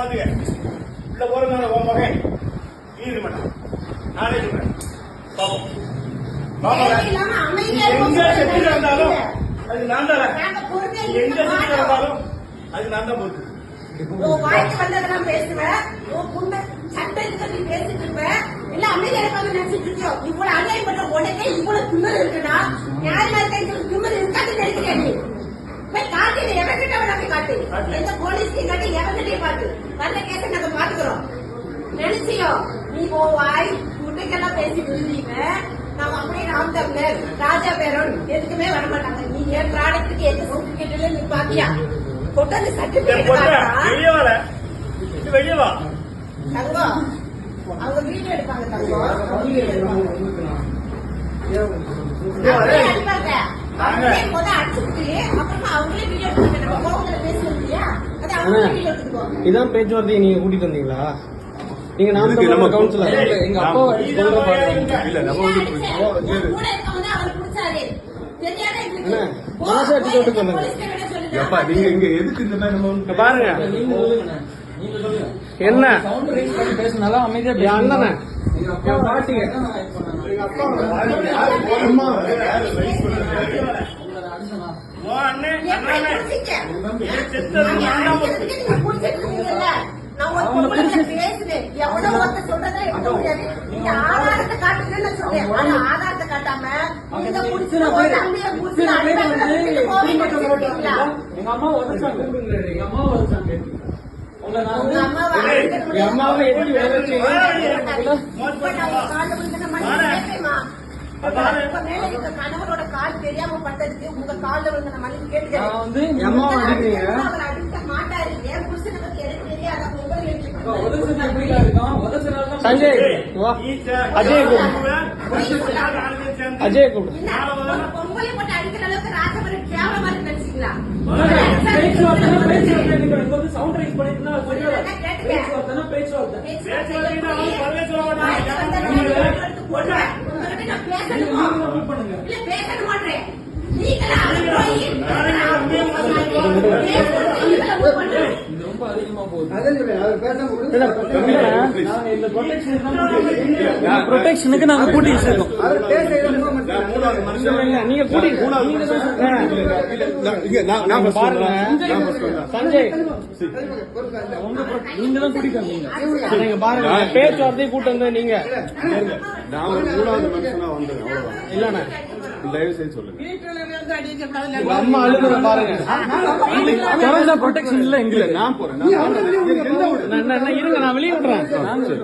உள்ள போறதுனால உன் மகன் ஈடு மாட்டான். நானே சொல்றேன். எங்க செத்து இருந்தாலும் அது நான் தான். எங்க செத்து இருந்தாலும் அது நான் தான் பொறுத்து. வாய்க்கு வந்ததெல்லாம் பேசுவேன், சட்டத்துக்கு பேசிட்டு இருப்பேன். இல்ல அமைதியா இருப்பாங்க நினைச்சிட்டு இருக்கோம். இவ்வளவு அநியாயம் பண்ற உடனே இவ்வளவு திமிரு இருக்குன்னா நியாயமா இருக்க திமிரு இருக்காது நினைக்கிறேன். போய் காட்டு, எவங்கிட்ட வேணாமே காட்டு, எந்த போலீஸ்க்கு காட்டு, எவங்கிட்டையும் காட்டு. நல்ல கேஸ நாங்க பாத்துக்கிறோம். நினைச்சியோ நீ வாய் முட்டைக்கெல்லாம் பேசிட்டு இருந்தீங்க. நாம அப்படியே ராம் தமிழர் ராஜா பேரோன் எதுக்குமே வரமாட்டாங்க. நீ என் ப்ராடக்ட்டுக்கு எந்த சர்டிபிகேட்ல நீ பாத்தியா? கொண்டாந்து சர்டிபிகேட் வெளியே வா தங்கம். அவங்க வீடியோ எடுப்பாங்க தங்கம். இதான் பேச்சுவார்த்தை நீங்க கூட்டிட்டு வந்தீங்களா? நீங்க நாம கவுன்சிலர் எங்க அப்பா மனசாட்சி தொட்டு சொல்லுங்க. நீங்க இங்க எதுக்கு இந்த மாதிரி பாருங்க என்ன பேசினாலும் அமைதியா அண்ணன் பாட்டிங்க ஆதாரத்தை காட்டுன்னு சொல்றேன். ஆதாரத்தை காட்டாம எங்க அம்மா உதச்சாங்க. எங்க அம்மா உதச்சாங்க. அம்மாவை எப்படி கணவரோட கால் தெரியாம பட்டதுக்கு உங்க கால விழுந்த மன்னிப்பு கேட்டுக்கிறேன். அடிக்க மாட்டாரு. என் புருஷனை பத்தி எனக்கு தெரியாத சஞ்சய் அஜய் கூப்பிடு. பொங்கலை போட்டு அடிக்கிற அளவுக்கு ராஜபுரம் கேவலமா நினைச்சீங்களா? பேச மாட்டேன். ரொம்ப அதிகமா போகுது. ப்ரொடெக்ஷனுக்கு நாங்க கூட்டி வச்சிருக்கோம். நீங்க கூட்டி சஞ்சய் நீங்க தான் கூட்டிட்டு நீங்க பாருங்க பேச்சுவார்த்தை கூட்டம் வந்து நீங்க நான் ஒரு மூணாவது மனுஷனா வந்தேன். அவ்வளவுதான். இல்லண்ணா தயவு செய்து சொல்லுங்க. அம்மா அழுகுற பாருங்க. ப்ரொடெக்ஷன் இல்ல எங்க நான் போறேன். இருங்க நான் வெளியே விடுறேன்.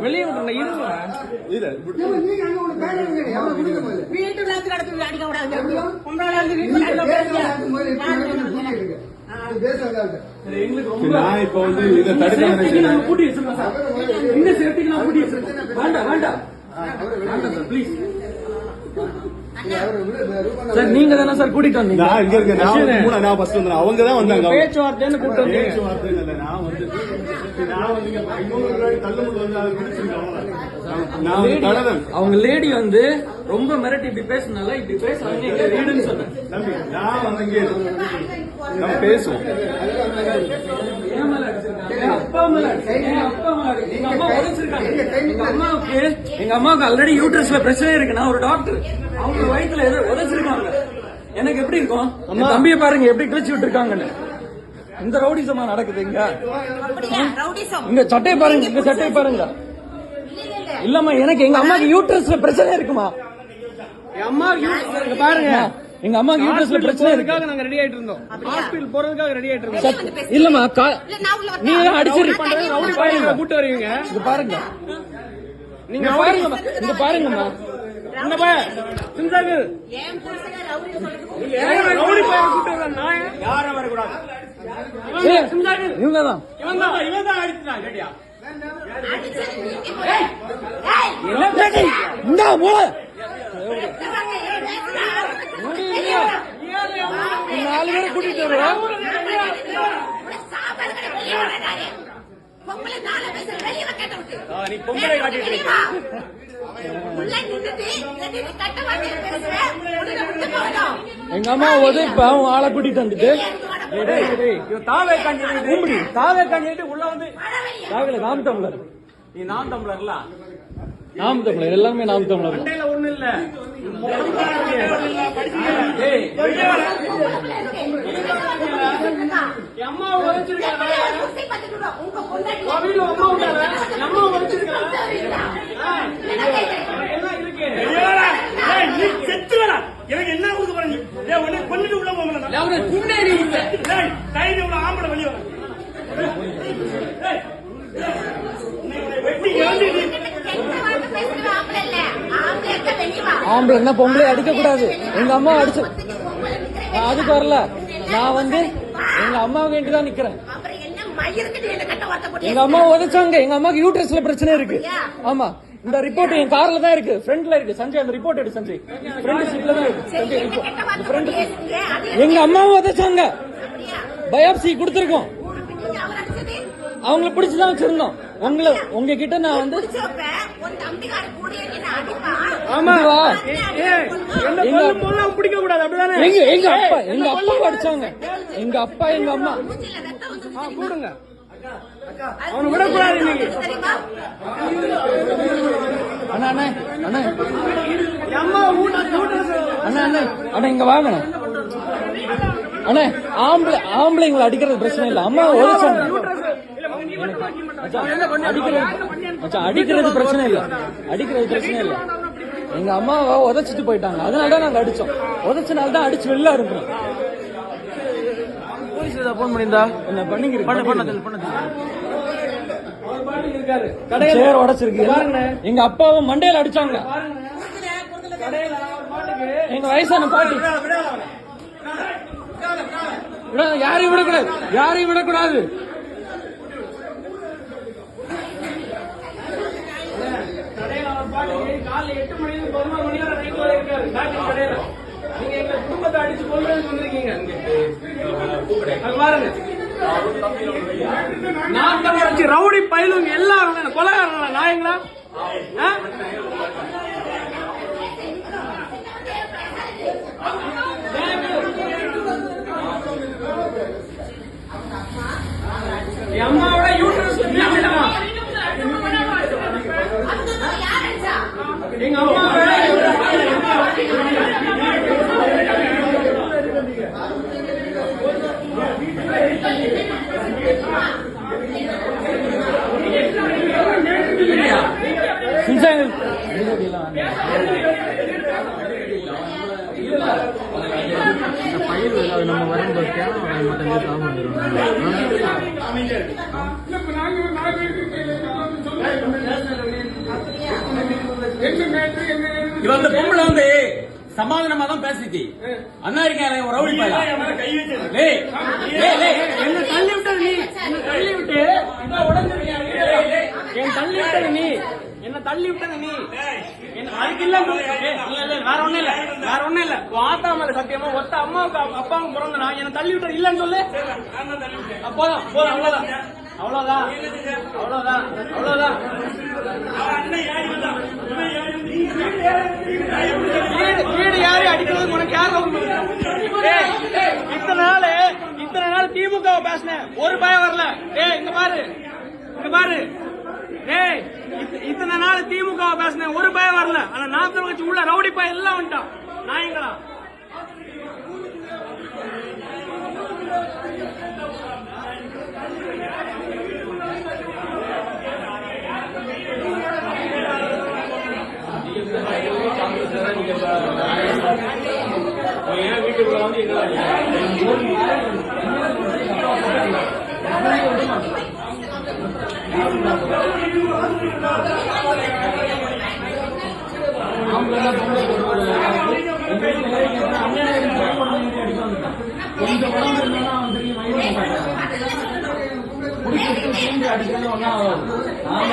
வெளியே விடுறேன் இருங்க. நான் இப்ப வந்து இதை தடுக்க கூட்டி வச்சிருக்கோம் சார். இந்த சேஃப்டிக்கு நான் கூட்டி வச்சிருக்கோம். வேண்டாம் வேண்டாம் சார் ப்ளீஸ் சார். நீங்க தானே சார் கூட்டிட்டு வந்தீங்க? நான் இங்க இருக்கேன். நான் ஃபர்ஸ்ட் வந்தேன். அவங்க தான் வந்தாங்க. பேச்சுவார்த்தைன்னு கூட்டம் பேச்சுவார்த்தை இல்ல. நான் வந்து தள்ளுமுள்ள வந்து அதை பிடிச்சிருக்கேன். அவங்க லேடி வந்து ரொம்ப மிரட்டி இப்படி பேசினால இப்படி பேசுறாங்க. எங்க வீடுன்னு சொன்னேன். தம்பி நான் வந்து இங்கே நம்ம பேசுவோம். என் மேல அடிச்சிருக்காங்க. அப்பா மேல எங்க அம்மா உடைச்சிருக்காங்க. எங்க அம்மாவுக்கு ஆல்ரெடி யூட்ரஸ்ல பிரச்சனை இருக்கு. நான் ஒரு டாக்டர். அவங்க வயிற்றுல ஏதோ உடைச்சிருக்காங்க. எனக்கு எப்படி இருக்கும்? தம்பியை பாருங்க எப்படி கிழிச்சு விட்டு இருக்காங்கன்னு. இந்த ரவுடிசமா நடக்குது இங்க. இங்க சட்டையை பாருங்க. இங்க சட்டையை பாருங்க. இல்லம்மா எனக்கு எங்க அம்மாக்கு யூட்ரஸ்ல பிரச்சனை இருக்குமா? என் அம்மா பாருங்க. எங்க அம்மாக்கு யூட்ரஸ்ல பிரச்சனை இருக்கா? நாங்க ரெடி ஆயிட்டு இருந்தோம். ஹாஸ்பிடல் போறதுக்காக ரெடி ஆயிட்டு இருந்தோம். இல்லம்மா நீங்க அடிச்சு கூட்டு வருவீங்க. இங்க பாருங்க. நீங்க பாருங்க. இங்க பாருங்கம்மா. இங்க பாரு சிந்தாகு ரவுடி பையன் கூட்டு வர நான் யாரும் வரக்கூடாது. இவங்க தான் இவன் தான் அடிச்சான். கேட்டியா நாலு பேரை கூட்டிட்டு வருவோம். நீ பொங்கலை காட்டிட்டு இருக்க. எங்க அம்மா உதவி ஆளை கூட்டிட்டு வந்துட்டு தாவே கண்டிட்டு உள்ள வந்து நாம் தமிழர் நீ நாம் தமிழர்ல நாம் தமிழர் எல்லாமே நாம் தமிழர் ஒண்ணு இல்ல அம்மா உழைச்சிருக்காங்க எனக்கு என்ன கொடுக்க போறீங்க கொண்டுட்டு உள்ள போக ஆம்பளை வெளியே ஆம்பளை என்ன பொம்பளை அடிக்க கூடாது எங்க அம்மா அடிச்சு அதுக்கு வரல நான் வந்து எங்க அம்மாவுக்கு வேண்டி தான் நிக்கிறேன் எங்க அம்மா உதைச்சாங்க எங்க அம்மாக்கு யூட்ரஸ்ல பிரச்சனை இருக்கு ஆமா இந்த ரிப்போர்ட் என் கார்ல தான் இருக்கு ஃப்ரண்ட்ல இருக்கு சஞ்சய் அந்த ரிப்போர்ட் எடு சஞ்சய் ஃப்ரண்ட் சீட்ல தான் இருக்கு சஞ்சய் ரிப்போர்ட் எங்க அம்மாவை உதைச்சாங்க பயாப்சி கொடுத்திருக்கோம் அவங்கள பிடிச்சுதான் வச்சிருந்தோம் உங்ககிட்ட நான் வந்து ஆமாவா பிடிக்க கூடாது அப்படிதானே எங்க அப்பா அடிச்சாங்க எங்க அப்பா எங்க அம்மா கூடுங்க அவனை விடக்கூடாது இன்னைக்கு அண்ணா அண்ணா அண்ணா அம்மா அண்ணா அண்ணா அண்ணா இங்க வாங்க அண்ணா ஆம்பளைங்களை அடிக்கிறது பிரச்சனை இல்ல அம்மா உதச்சாங்க அடிக்கிறது பிரச்சனை இல்ல எங்க அம்மாவை உதைச்சிட்டு போயிட்டாங்க அதனாலதான் நாங்க அடிச்சோம் உதைச்சனால்தான் அடிச்சு வெளில இருக்கிறோம் போன் பண்ணிருந்தா என்ன சேர் உடைச்சிருக்கு எங்க அப்பாவை மண்டையில அடிச்சாங்க எங்க வயசான பாட்டி யாரையும் விடக்கூடாது காலைல 8 மணி 11 மணி வரை நைட் வரை இருக்காரு கடையில நீங்க எங்க குடும்பத்தை அடிச்சு கொல்றேன்னு வந்திருக்கீங்க பாருங்க நான் தான் ரவுடி பயிலுங்க எல்லாரும் கொலைகாரங்களா நாயங்களா அம்மாவோட யூட்ரஸ் எங்க அம்மா பயிர் நம்ம வரும்போது இவன் அந்த பொம்பளை வந்து சமாதானமா தான் பேசிச்சு அண்ணா இருக்காரு ஒரு ரவுடி பையன் என்ன தள்ளி விட்டது நீ என்ன தள்ளி விட்டு என் தள்ளி விட்டது நீ என்ன தள்ளி விட்டது நீ அதுக்கு இல்ல வேற ஒண்ணும் இல்ல ஆத்தாமல சத்தியமா ஒத்த அம்மாவுக்கு அப்பாவுக்கு பிறந்தனா என்ன தள்ளி விட்டது இல்லன்னு சொல்லு போதும் அவ்வளவுதான் வீடு யாரையும் அடிக்கிறது உனக்கு யாரும் இத்தனை நாள் திமுக பேசினேன் ஒரு பயம் வரல இங்க பாரு இத்தனை நாள் திமுக பேசினேன் ஒரு பயம் வரல ஆனா நாற்பது கட்சி உள்ள ரவுடி பயம் எல்லாம் வந்துட்டான் நாயங்களா வீட்டுக்குள்ள வந்து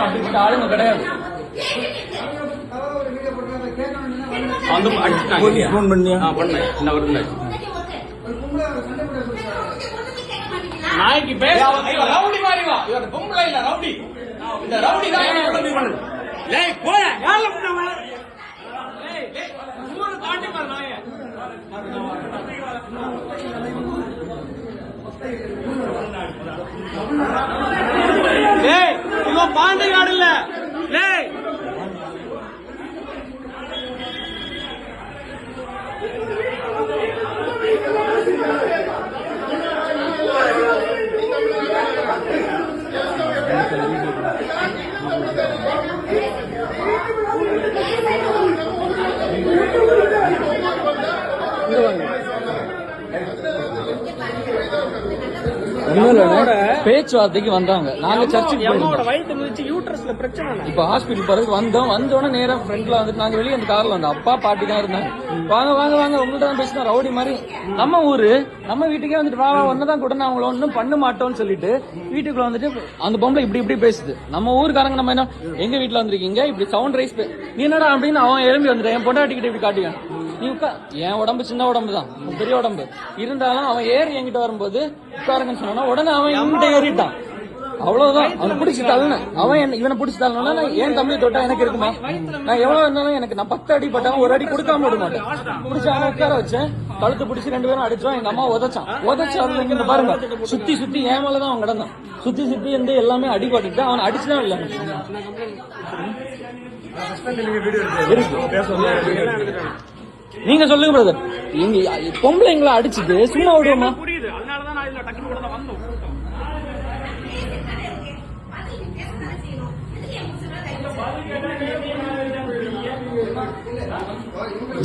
அப்படிப்பட்ட ஆளுங்க கிடையாது நாய்க்கு பேச ரவுடி மாதிரி வா இவர் பொம்பளை இல்ல ரவுடி இந்த ரவுடி தான் போய தாண்டி பாரு நாய டேய் இவன் பாண்டி காடு இல்ல டேய் பேச்சுவார்த்தைக்கு வந்தாங்க. நாங்க சர்ச்சுக்கு அம்மாவோட வயிற்று மிதிச்சு யூட்ரஸ்ல பிரச்சனை. இப்ப ஹாஸ்பிட்டல் போறதுக்கு வந்தோடனே நேரா ஃப்ரண்ட்ல வந்துட்டு நாங்க வெளியே அந்த கார்ல வந்தோம். அப்பா பாட்டி தான் இருந்தாங்க. வாங்க வாங்க வாங்க உங்கள்ட்ட தான் பேசினா ரவுடி மாதிரி. நம்ம ஊரு நம்ம வீட்டுக்கே வந்துட்டு வா ஒன்னதான் கூட நான் அவங்கள ஒன்னும் பண்ண மாட்டோம்னு சொல்லிட்டு வீட்டுக்குள்ள வந்துட்டு அந்த பொம்பளை இப்படி பேசுது. நம்ம ஊருக்காரங்க நம்ம என்ன எங்க வீட்டுல வந்திருக்கீங்க இப்படி சவுண்ட் ரைஸ் நீ என்னடா அப்படின்னு அவன் எழும்பி வந்துட்டு என் பொண்டாட்டிக்கிட்ட இப்படி காட்டிக்கான். நீ என் உடம்பு சின்ன உடம்பு தான் பெரிய உடம்பு இருந்தாலும் அவன் ஏறி என்கிட்ட வரும்போது உட்காருங்கன்னு சொன்னா உடனே அவன் என்கிட்ட ஏறிட்டான். அவ்வளவுதான். அவனை பிடிச்சி தள்ளனேன். அவன் இவனை பிடிச்சி தள்ளனா ஏன் தம்பி தொட்டா எனக்கு இருக்குமா? நான் எவ்வளவு இருந்தாலும் எனக்கு நான் 10 அடி பட்டாலும் ஒரு அடி கொடுக்காம விட மாட்டேன். பிடிச்சி அவனை உட்கார வச்சேன். கழுத்து பிடிச்சி 2 பேரும் அடிச்சோம். எங்க அம்மா உதச்சு அதுல இங்க பாருங்க சுத்தி என் மேலதான் அவன் கிடந்தான். சுத்தி இருந்து எல்லாமே அடிபட்டு அவன் அடிச்சுதான் இல்ல. நீங்க சொல்லுங்க பிரதர். எங்க பொம்பளைங்களை அடிச்சுட்டு சும்மா விடுவோமா? புரியுது. அதனாலதான் நான் இதுல டக்குனு கூட தான் வந்தோம்.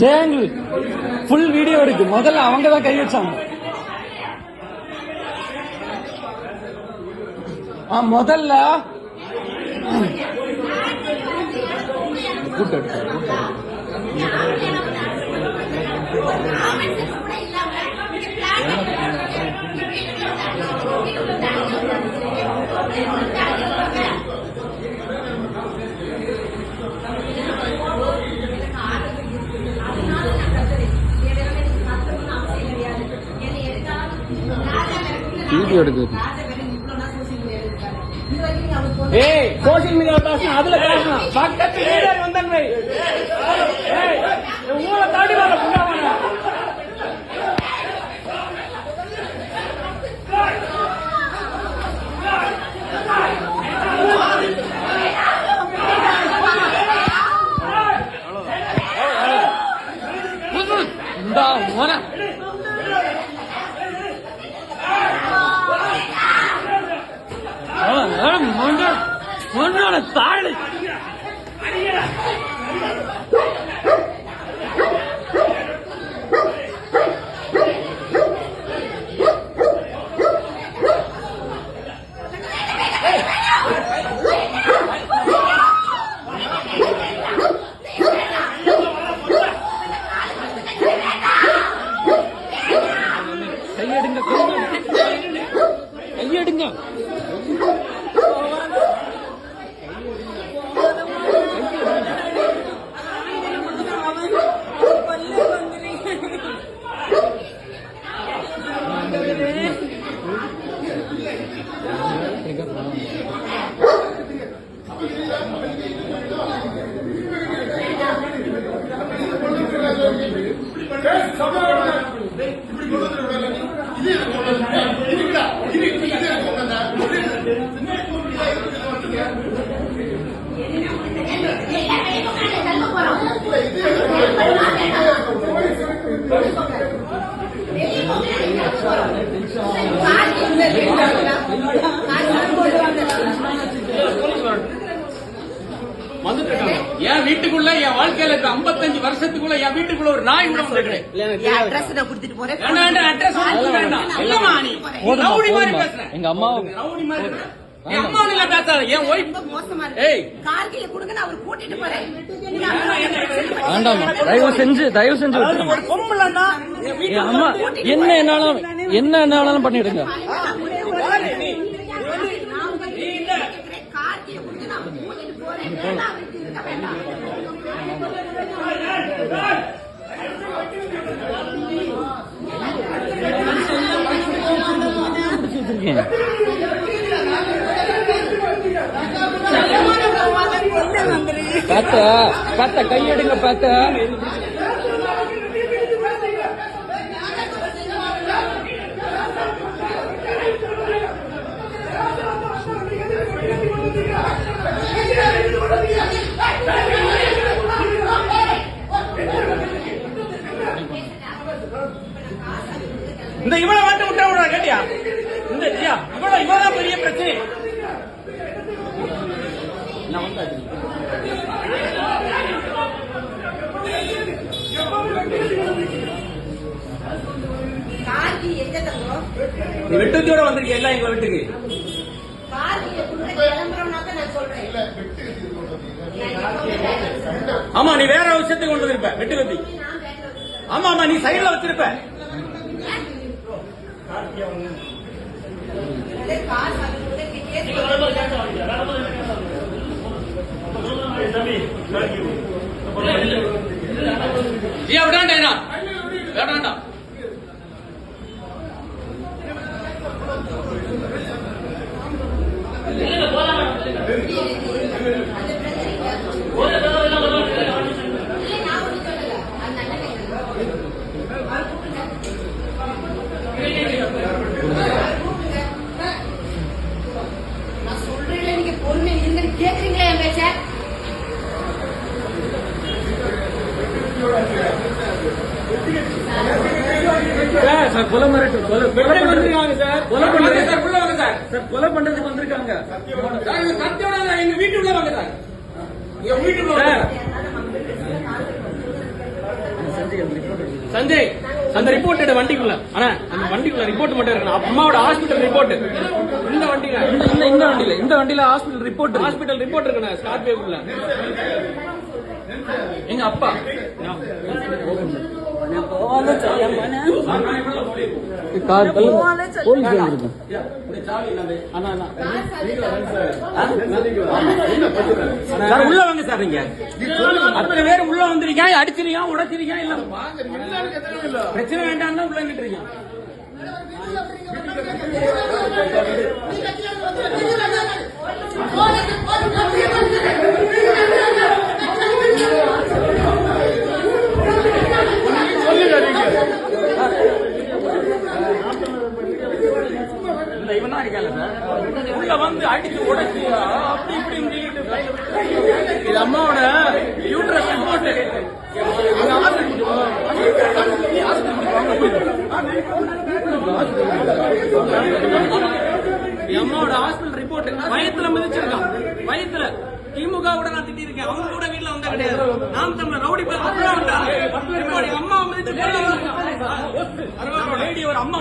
ஜெயங்கள் ஃபுல் வீடியோ இருக்கு. முதல்ல அவங்க தான் கை வச்சாங்க. முதல்ல வீடியோ எடுக்குது. ஏய் சோசியல் மீடியால பேசணும். அதுல பேசணும். பக்கத்து வீடர் வந்தாங்க. ஏய் ஊரை தாண்டி வர புண்டாவாங்க. தாழ் கையெடுங்க. என் வீட்டுக்குள்ள என் வாழ்க்கையில இருக்க 55 வருஷத்துக்குள்ள என் வீட்டுக்குள்ள ஒரு நாய் கூட வந்து எங்க அம்மா என் அம்மா பேசாத என் ஒய்ஃப் வேண்டாமா தயவு செஞ்சு அம்மா என்ன என்னாலும் பண்ணிடுங்க. பாத்த கையெடுங்க பாத்த இந்த இவளை மட்டும் விட்டா விடுறா கேட்டியா? இந்த இவதான் பெரிய பிரச்சனை. கார்த்தி எங்க தங்கம்? நீ வெட்டுத்தியோட வந்திருக்க எல்லாம் எங்க வீட்டுக்கு. கார்த்தி எப்படி கிளம்புறோம்னாக்க நான் சொல்றேன். ஆமா நீ வேற விஷயத்துக்கு கொண்டு வந்திருப்ப வெட்டு கத்தி. ஆமா ஆமா நீ சைடுல வச்சிருப்ப. வேண்டாண்டா வேண்டாண்டா நான் சொல்றேன், நீங்க பொண்ணு இருந்து கேக்குறீங்களா என் பேச்ச? சார் கொலை மிரட்டு கொலை பண்றாங்க சார். கொலை பண்றாங்க சார். உள்ள வாங்க சார். சார் கொலை பண்றதுக்கு வந்திருக்காங்க. கத்தியோட எங்க வீட்டுக்குள்ள வாங்க சார். எங்க வீட்டுக்குள்ள சஞ்சய் அந்த ரிப்போர்ட் எடு வண்டிக்குள்ள. ஆனா அந்த வண்டிக்குள்ள ரிப்போர்ட் மட்டும் இருக்கணும். அம்மாவோட ஹாஸ்பிட்டல் ரிப்போர்ட் இந்த வண்டியில இந்த வண்டியில ஹாஸ்பிட்டல் ரிப்போர்ட் இருக்கணும். ஸ்கார்பியோக்குள்ள எங்க அப்பா உள்ள வாங்க சார். நீங்க அத்தனை பேர் உள்ள வந்துருக்கீங்க, அடிச்சிருக்கீங்க, உடைச்சிருக்கீங்க. இல்ல பிரச்சனை வேண்டாம் உள்ள நின்றுறீங்க. இவன் தான் இருக்காங்க சார். உள்ள வந்து அடிச்சு உடைச்சு அப்படி இப்படி இது அம்மாவோட யூட்ரஸ் ரிப்போர்ட். அம்மாவோட ஹாஸ்பிட்டல் ரிப்போர்ட். வயத்துல மிதிச்சிருக்கான். வயத்துல திமுக கூட நான் திட்டி இருக்கேன். அவங்க கூட வீட்டுல வந்தா கிடையாது. நாம் தமிழர் ரவுடி பேர் அம்மா மிதிச்சு லேடி ஒரு அம்மா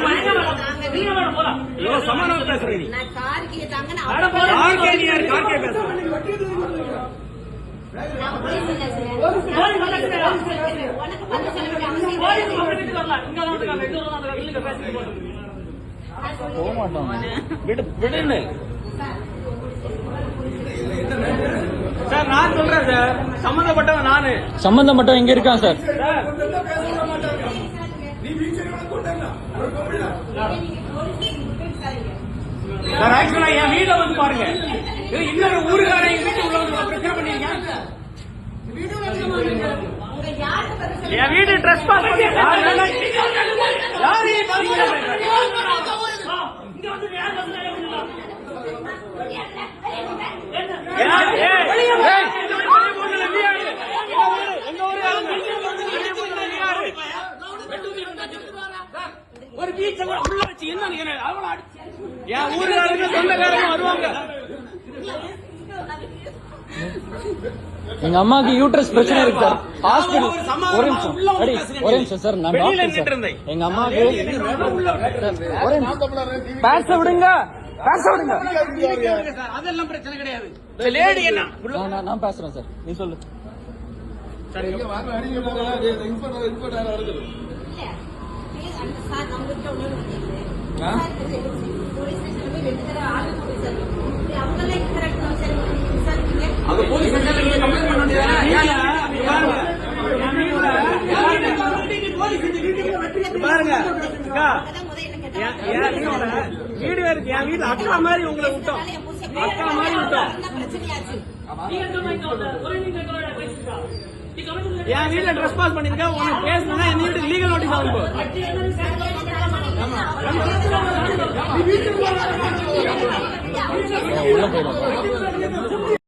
சமாதானம் பேசுறேன். நான் கார்த்தியை தாங்க விடுன்னு சார் நான் சொல்றேன் சார். சம்பந்தப்பட்டவன் நானு. சம்பந்தப்பட்டவன் எங்க இருக்கான் சார்? சார் ஆக்சுவலா என் வீட வந்து பாருங்க. இன்னொரு ஊருக்காரன் எங்க வீட்டு உள்ள வந்து பிரச்சனை பண்ணீங்க. என் வீடு ட்ரெஸ் பாஸ் பண்ணி ஒரு பீச்ச உள்ள வச்சு என்ன என் ஊருக்காரங்க சொந்தக்காரங்க வருவாங்க. எங்க அம்மாக்கு யூட்ரஸ் பிரச்சனை இருக்கு சார். ஹாஸ்பிடல் ஒரு நிமிஷம் சார். நான் டாக்டர் சார். எங்க அம்மாக்கு பேச விடுங்க. அதெல்லாம் பிரச்சனை கிடையாது. லேடி என்ன நான் பேசுறேன் சார். நீ சொல்லு. பாருங்க வீடு இருக்கு. என் வீட்டு அக்கா மாதிரி உங்களை விட்டோம். அக்கா மாதிரி விட்டோம். என் வீட்டுல ட்ரெஸ் பாஸ் பண்ணிருக்க உனக்கு பேசணும்னா என் வீட்டுக்கு லீகல் நோட்டீஸ் ஆகும் இப்போ. உள்ள போயிடும்.